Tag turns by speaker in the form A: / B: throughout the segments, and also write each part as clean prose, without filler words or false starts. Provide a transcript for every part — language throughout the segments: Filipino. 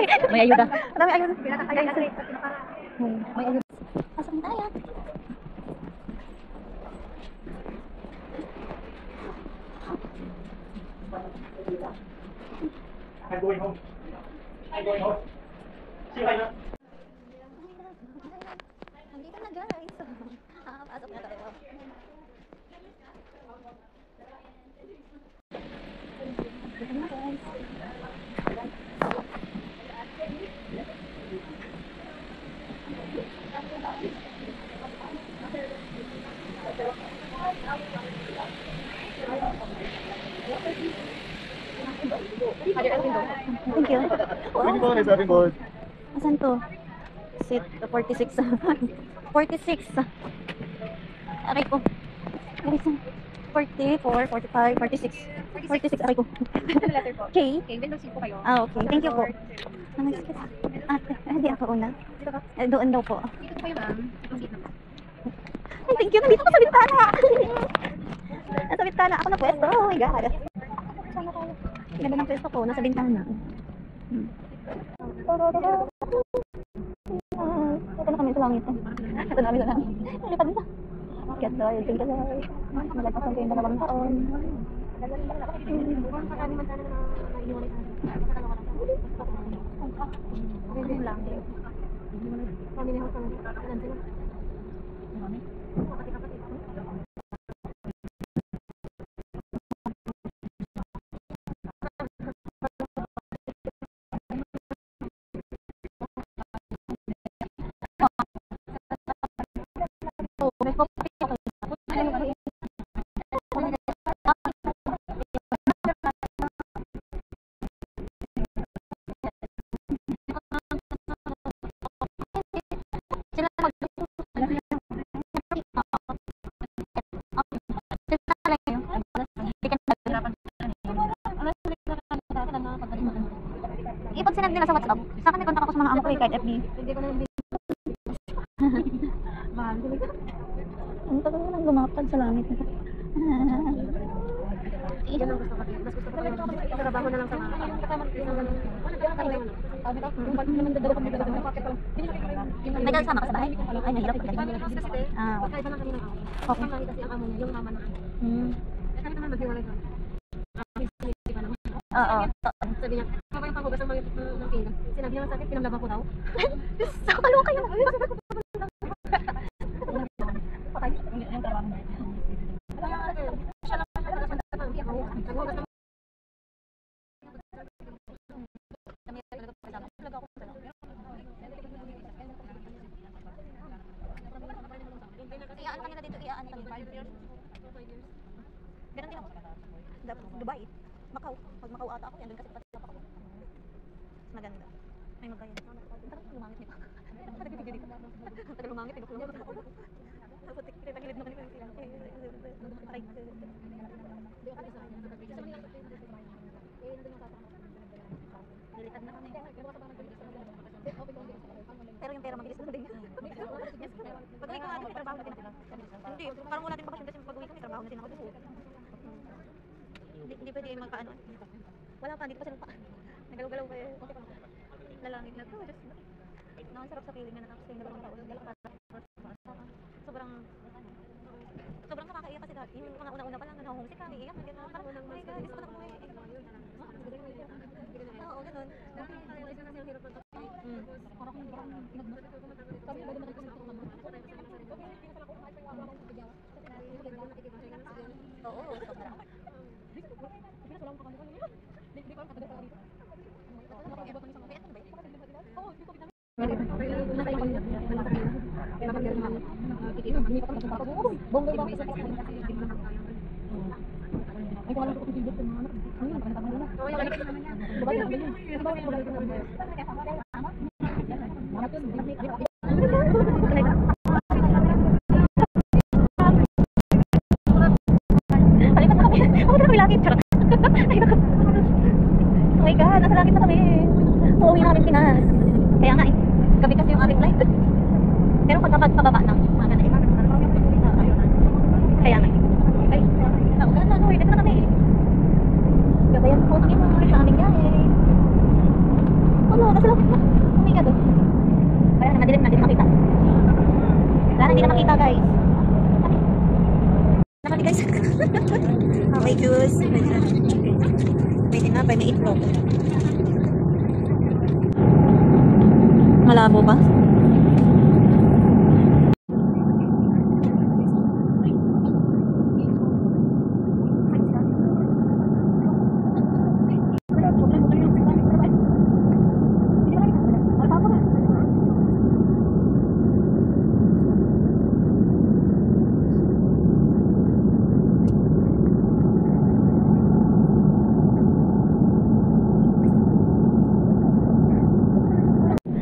A: May ayuda.
B: Marami ayuda. May ayuda. Pasok na tayo.
C: I'm going home. I'm going home. See you later.
B: Nandito na guys. Pasok na tayo. Dito na guys. Thank you.
C: Having board.
B: Asan to? Seat 46. 46. Aray ko. Aray ko. 44, 45, 46. 46, aray ko. K?
A: Okay, window seat po kayo.
B: Okay. Thank you po. Hindi ako una. Doon daw po.
A: Dito po kayo, ma'am. Itong seat naman.
B: Ay, thank you. Nandito ko sa bintana. Nasa bintana ako na pwesto. Oh my God. Saan na tayo? Ganda ng pwesto ko. Nasa bintana. Ito na kami sa langit. Ito na kami sa langit. Lipad na. Kaya tayo. Ito tayo. Malagpasan ko yung 2 taon. Ipag sinag nila sa WhatsApp, sa akin may contact ako sa mga amo ko kahit FB. Hindi ko na mahal. Ang tagal ko nang gumapag sa langit.
A: Yan ang gusto ko. Mas gusto ko kayo. Trabaho na lang sa mga kasama.
B: May kasama ka sa bahay? Ay, mahirap ka.
A: Okay. Kasi ang amo niya, yung mama na. Kasi naman maghiwalay ka.
B: Oo.
A: Sabi niya, kaya yung panghugas ng pinggan. Sinabi niya sa akin, pinamlaban ko daw.
B: Sa kaloka yun.
A: Patay. Yung trabaho niya. Siya lang naghugas ng
B: Iyaan kanila dito, iyaan kanila. 5 years. Ganun din ako. Dubai. Macau. Pag Macau ata ako, yan doon kasi pati ako. Maganda. May magayan. Tagal lumangit nito. Tagal dito. Tagal lumangit, hindi ko lumangit ako. Tapos pinagilid naman yung sila. Aray. Lilitad na kami. Pero yung pera mabilis na din. Pag-uwi ko natin, may trabaho natin ako. Hindi, parang wala din bakasyon kasi pag-uwi ko, may trabaho natin ako doon. Hindi pwede magpaano. Wala pa, hindi pa sila pa. Nagalaw-galaw pa eh. Lalangit na to. Nakasarap sa feeling na natapos kayo na 2 taon. Sobrang nakakaiyak kasi yung mga una-una pa lang na homesick kami. Iyak, parang, oh my God, gusto ko na kumuwi. Oo, ganun. Oo, sobrang. Oh my God, nasa langit na kami. Uuwi na kami Pinas. Kaya nga eh, gabi kasi yung aming flight. Pero pagkapababa na, mga na eh. Kaya nga eh. Ay, naulan na, Lord, na kami. Gabayan po kami mga sa aming gahe. Oh mo, nasa loob mo. Oh my god, oh. Wala na, madilim na, hindi na makita. Wala na, hindi na makita, guys. Nakali, guys. Oh, may juice. May tinapay, may itlog. Malabo pa?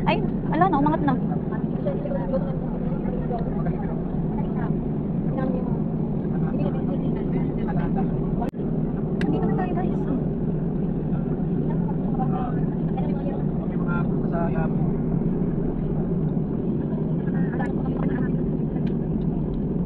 B: Ay, ala na, umangat na. Nandito na tayo, guys. Ano tayo?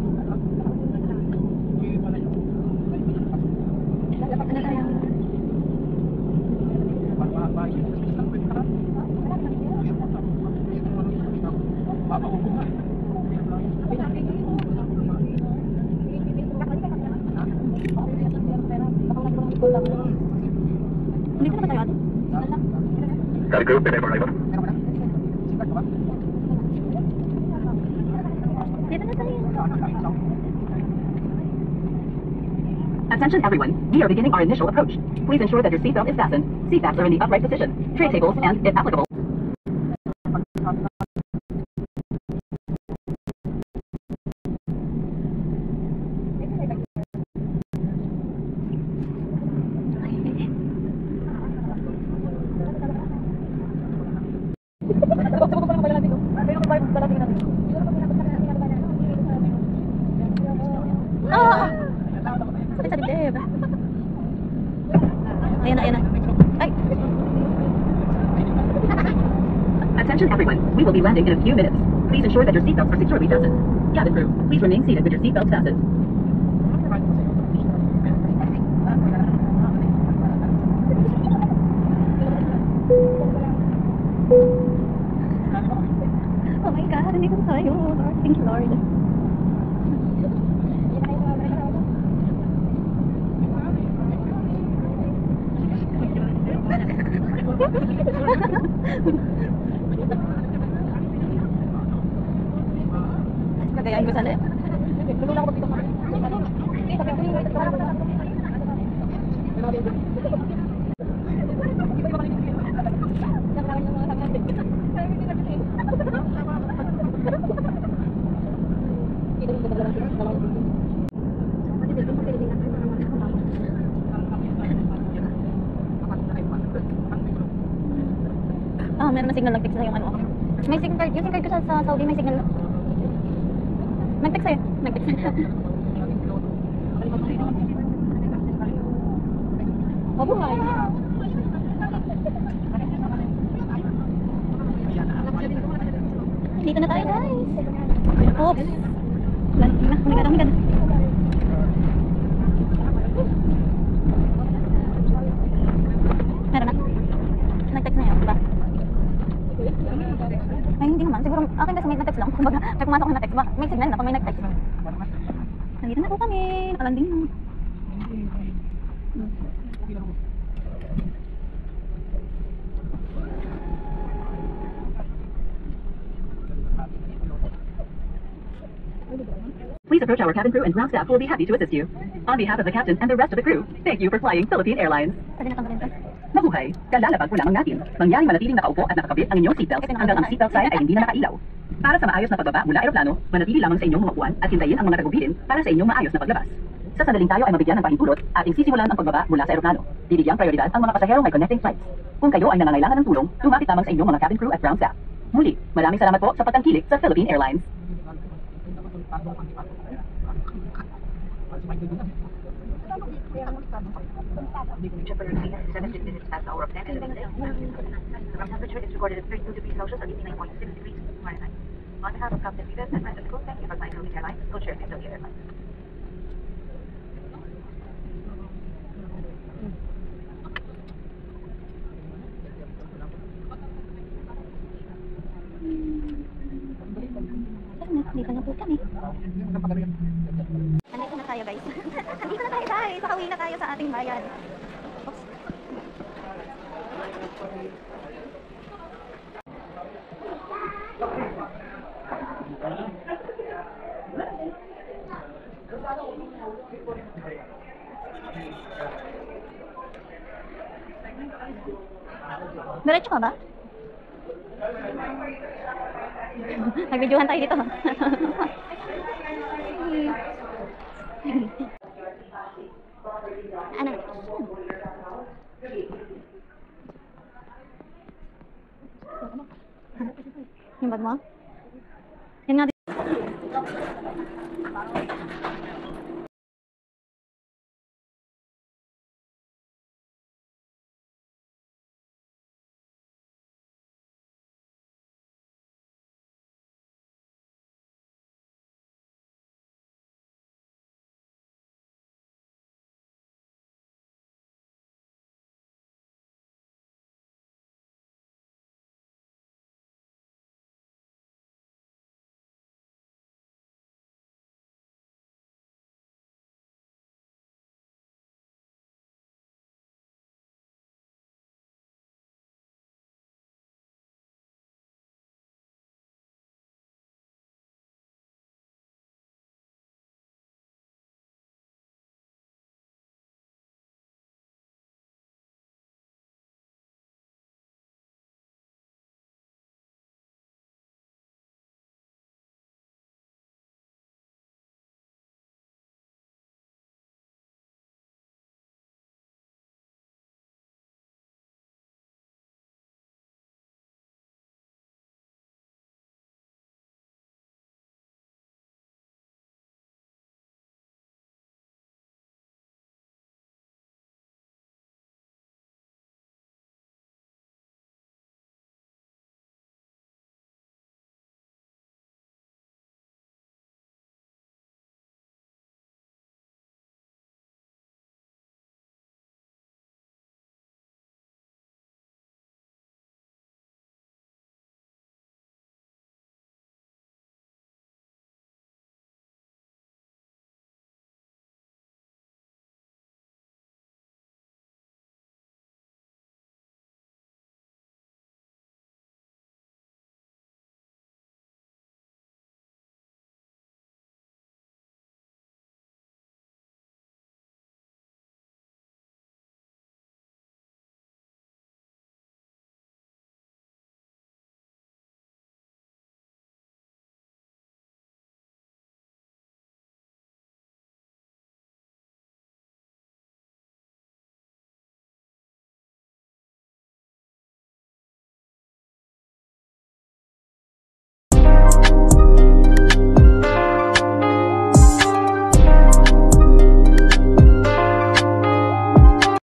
B: Dito na ba tayo, ate?
C: Cabin crew, prepare for arrival.
B: Dito na tayo.
D: Attention everyone, we are beginning our initial approach. Please ensure that your seatbelt is fastened, seat backs are in the upright position, tray tables, and, if applicable,
B: Ah! Sakit sa dibdib. Ayan na, ayan na. Ay!
D: attention everyone, we will be landing in a few minutes. Please ensure that your seatbelts are securely fastened. Cabin crew, please remain seated with your seatbelts fastened.
B: Oh my God, hindi ko tayo. Lord, thank you, Lord. Gagayahin ko sana. Ah, meron na signal, nag-text na yung ano. May SIM card, yung SIM card ko sa Saudi may signal. Nag-text sa'yo, nag-text sa'yo.
A: Mabuhay.
B: Dito na tayo, guys. Oops. Landing na, oh my God. Meron na. Nag-text na yun, diba? Ay, hindi naman. Siguro, akin kasi may nag-text lang. Kumbaga, may pumasok na text ba? May signal na pag may nag-text. Nandito na po kami. Nakalanding na.
D: Please approach our cabin crew and ground staff who will be happy to assist you. On behalf of the captain and the rest of the crew, thank you for flying Philippine Airlines.
B: Pwede na tanggalin to.
D: Mabuhay! Kalalapag po lamang natin. Mangyaring manatiling nakaupo at nakakabit ang inyong seatbelt hanggang ang seatbelt sign ay hindi na nakailaw. Para sa maayos na pagbaba mula aeroplano, manatili lamang sa inyong mga upuan at hintayin ang mga tagubilin para sa inyong maayos na paglabas. Sa sandaling tayo ay mabigyan ng pahintulot, ating sisimulan ang pagbaba mula sa aeroplano. Bibigyang prioridad ang mga pasaherong may connecting flights. Kung kayo ay nangangailangan ng tulong, lumapit lamang sa inyong mga cabin crew at ground staff. Muli, maraming salamat po sa pagtangkilik sa Philippine Airlines. The room temperature is recorded at 32 degrees Celsius or 89.6 degrees Fahrenheit. On behalf of Captain Vives and rest of the crew, thank you for flying Philippine Airlines. Go share Philippine Airlines.
B: Dito na po kami. Andito na tayo guys. Andito na tayo guys. Pauwi na tayo sa ating bayan. Oops. Diretso ka ba? Nag-videohan tayo dito. Ano? Yung bag mo?